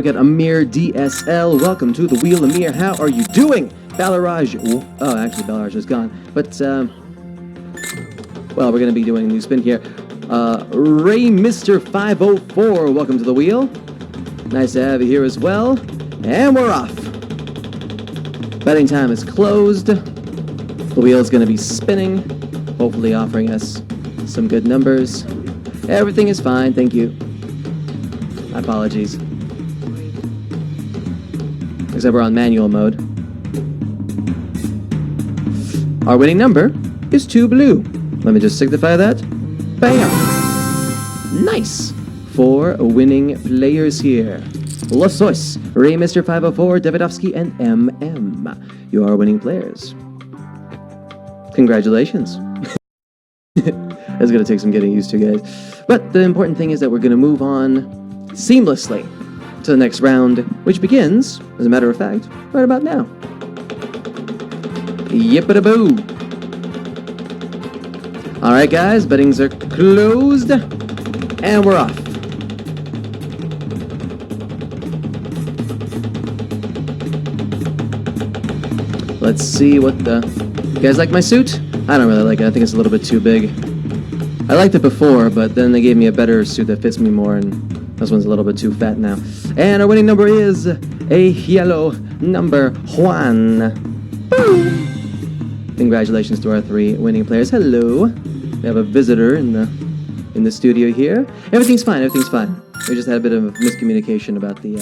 We got Amir DSL. Welcome to the wheel, Amir. How are you doing? Balaraj. Oh, actually, Balaraj is gone. But, well, we're going to be doing a new spin here. Ray Mr. 504. Welcome to the wheel. Nice to have you here as well. And we're off. Betting time is closed. The wheel is going to be spinning, hopefully offering us some good numbers. Everything is fine, thank you. My apologies. Except we're on manual mode. Our winning number is 2 blue. Let me just signify that. Bam! Nice! 4 winning players here. Losos, Ray Mr. 504, Davidovsky, and MM. You are winning players. Congratulations. It's going to take some getting used to, guys. But the important thing is that we're going to move on seamlessly to the next round, which begins, as a matter of fact, right about now. Yippity-boo! Alright, guys, bettings are closed, and we're off. Let's see what the... You guys like my suit? I don't really like it. I think it's a little bit too big. I liked it before, but then they gave me a better suit that fits me more, and this one's a little bit too fat now. And our winning number is a yellow number, Juan. Boom. Congratulations to our 3 winning players. Hello. We have a visitor in the studio here. Everything's fine. Everything's fine. We just had a bit of miscommunication about the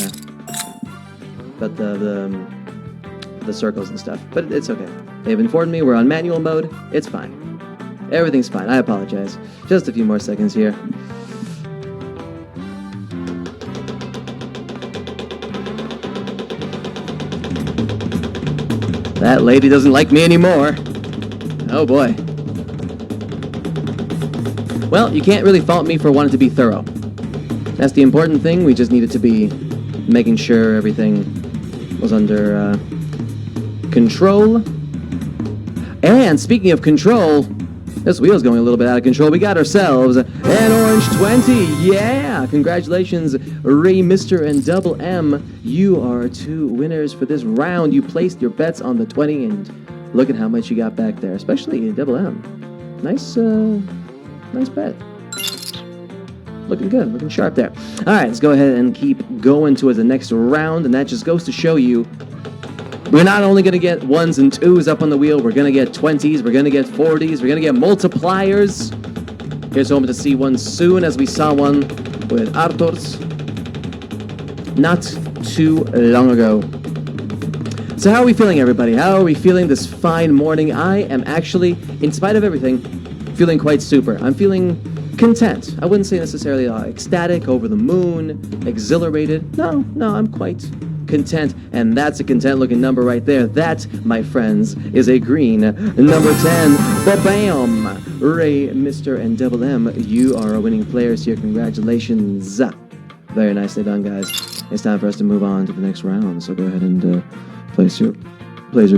circles and stuff, but it's okay. They've informed me we're on manual mode. It's fine. Everything's fine. I apologize. Just a few more seconds here. That lady doesn't like me anymore. Oh boy. Well, you can't really fault me for wanting to be thorough. That's the important thing. We just needed to be making sure everything was under control. And speaking of control, this wheel's going a little bit out of control. We got ourselves an orange 20. Yeah! Congratulations, Ray, Mr. and Double M. You are 2 winners for this round. You placed your bets on the 20, and look at how much you got back there, especially Double M. Nice bet. Looking good, looking sharp there. All right, let's go ahead and keep going to the next round, and that just goes to show you we're not only going to get 1s and 2s up on the wheel, we're going to get 20s, we're going to get 40s, we're going to get multipliers. Here's hoping to see one soon, as we saw one with Arthur's not too long ago. So how are we feeling, everybody? How are we feeling this fine morning? I am actually, in spite of everything, feeling quite super. I'm feeling content. I wouldn't say necessarily ecstatic, over the moon, exhilarated. No, I'm quite content, and that's a content-looking number right there. That, my friends, is a green number 10. Ba-bam! Ray, Mr. and Double M, you are our winning players here. Congratulations. Very nicely done, guys. It's time for us to move on to the next round, so go ahead and place your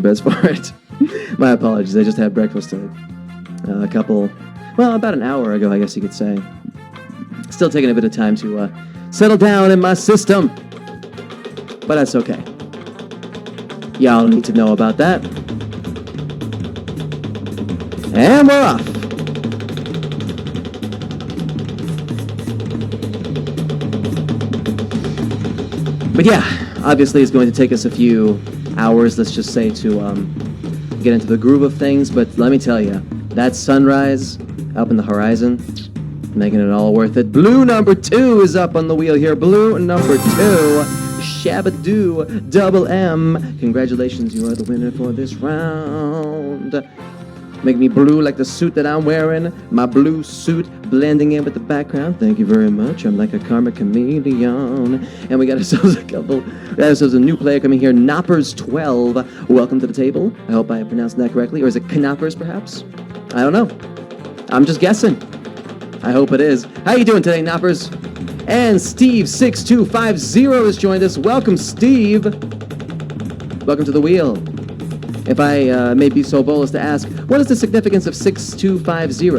bets for it. My apologies, I just had breakfast about an hour ago, I guess you could say. Still taking a bit of time to settle down in my system. But that's okay. Y'all need to know about that. And we're off. But yeah, obviously it's going to take us a few hours, let's just say, to get into the groove of things. But let me tell you, that sunrise up in the horizon, making it all worth it. Blue number 2 is up on the wheel here. Blue number 2. Shabadoo, Double M. Congratulations, you are the winner for this round. Make me blue like the suit that I'm wearing. My blue suit blending in with the background. Thank you very much. I'm like a karma chameleon. And we got ourselves a new player coming here. Knoppers12. Welcome to the table. I hope I pronounced that correctly. Or is it Knoppers, perhaps? I don't know. I'm just guessing. I hope it is. How you doing today, Knoppers? And Steve6250 has joined us. Welcome, Steve. Welcome to the wheel. If I may be so bold as to ask, what is the significance of 6250?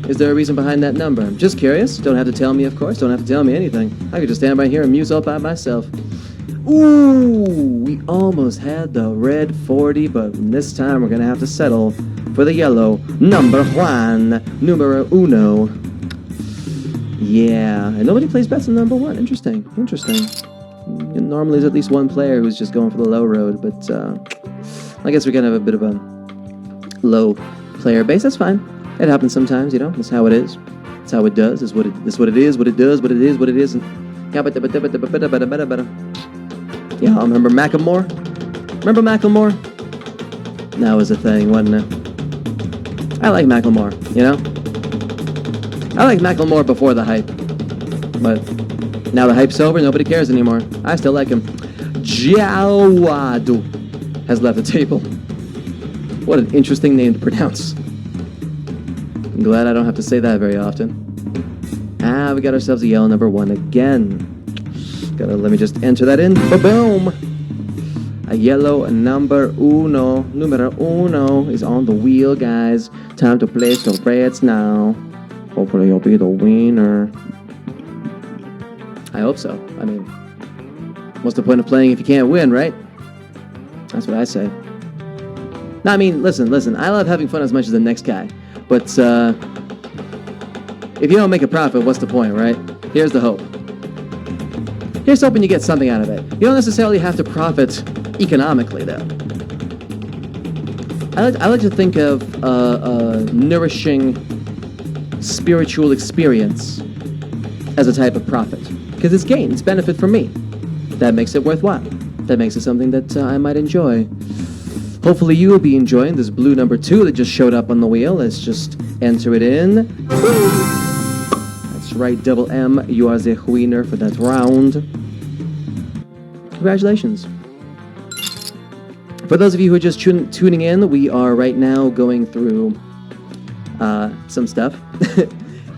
Is there a reason behind that number? I'm just curious. Don't have to tell me, of course. Don't have to tell me anything. I could just stand right here and muse all by myself. Ooh, we almost had the red 40, but this time we're going to have to settle for the yellow. Number one. Numero uno. Yeah, and nobody plays bets on number one. Interesting. And normally there's at least one player who's just going for the low road, but I guess we're going to have a bit of a low player base. That's fine. It happens sometimes, you know. That's how it is. That's how it does. It's what it is. What it is. What it does. What it is. What it isn't. Yeah, I remember Macklemore. Remember Macklemore? That was a thing, wasn't it? I like Macklemore, you know. I liked Macklemore before the hype, but now the hype's over. Nobody cares anymore. I still like him. Jawadu has left the table. What an interesting name to pronounce. I'm glad I don't have to say that very often. We got ourselves a yellow number one again. Let me just enter that in. Boom! A yellow number uno. Numero uno is on the wheel, guys. Time to place the reds now. Hopefully you'll be the winner. I hope so. I mean, what's the point of playing if you can't win, right? That's what I say. No, I mean, listen. I love having fun as much as the next guy. But if you don't make a profit, what's the point, right? Here's the hope. Here's hoping you get something out of it. You don't necessarily have to profit economically, though. I like to think of a nourishing spiritual experience as a type of profit. Because it's gain, it's benefit for me. That makes it worthwhile. That makes it something that I might enjoy. Hopefully you will be enjoying this blue number 2 that just showed up on the wheel. Let's just enter it in. That's right, double M. You are the winner for that round. Congratulations. For those of you who are just tuning in, we are right now going through some stuff.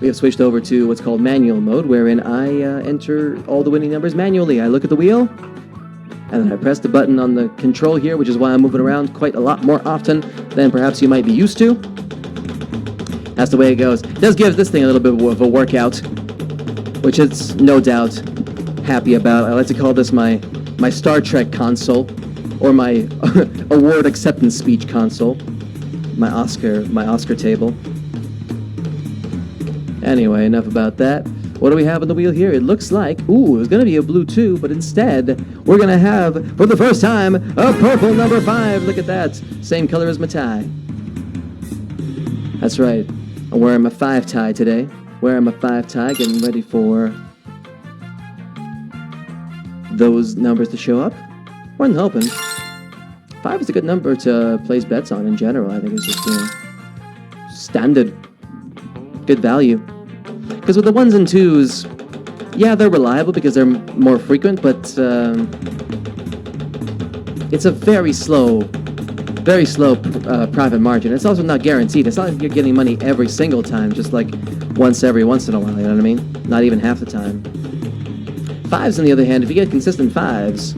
We have switched over to what's called manual mode, wherein I enter all the winning numbers manually. I look at the wheel, and then I press the button on the control here, which is why I'm moving around quite a lot more often than perhaps you might be used to. That's the way it goes. It does give this thing a little bit of a workout, which it's no doubt happy about. I like to call this my Star Trek console, or my award acceptance speech console, my Oscar table. Anyway, enough about that. What do we have on the wheel here? It looks like, it was going to be a blue 2, but instead, we're going to have, for the first time, a purple number 5. Look at that. Same color as my tie. That's right. I'm wearing my 5 tie today. Wearing my 5 tie, getting ready for those numbers to show up. More than hoping. 5 is a good number to place bets on in general. I think it's just, standard. Good value. Because with the 1s and 2s, yeah, they're reliable because they're more frequent, but it's a very slow profit margin. It's also not guaranteed. It's not like you're getting money every single time, just like every once in a while, you know what I mean? Not even half the time. 5s, on the other hand, if you get consistent 5s,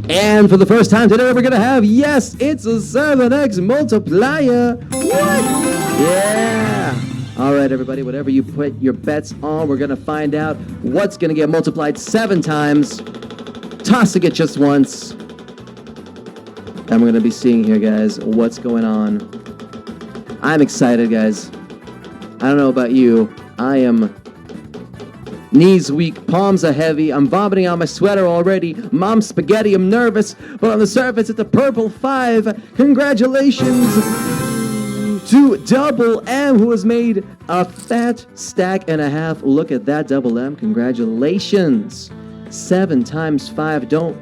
and for the first time today, we're going to have, yes, it's a 7x multiplier. What? Yeah. All right, everybody, whatever you put your bets on, we're going to find out what's going to get multiplied 7 times, tossing it just once. And we're going to be seeing here, guys, what's going on. I'm excited, guys. I don't know about you. I am knees weak, palms are heavy, I'm vomiting on my sweater already, mom's spaghetti, I'm nervous, but on the surface it's a purple 5. Congratulations to Double M, who has made a fat stack and a half. Look at that, Double M, congratulations. 7 times 5, don't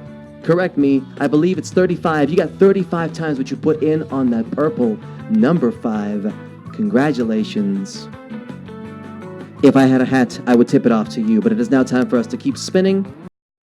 correct me, I believe it's 35. You got 35 times what you put in on that purple number 5. Congratulations. If I had a hat, I would tip it off to you, but it is now time for us to keep spinning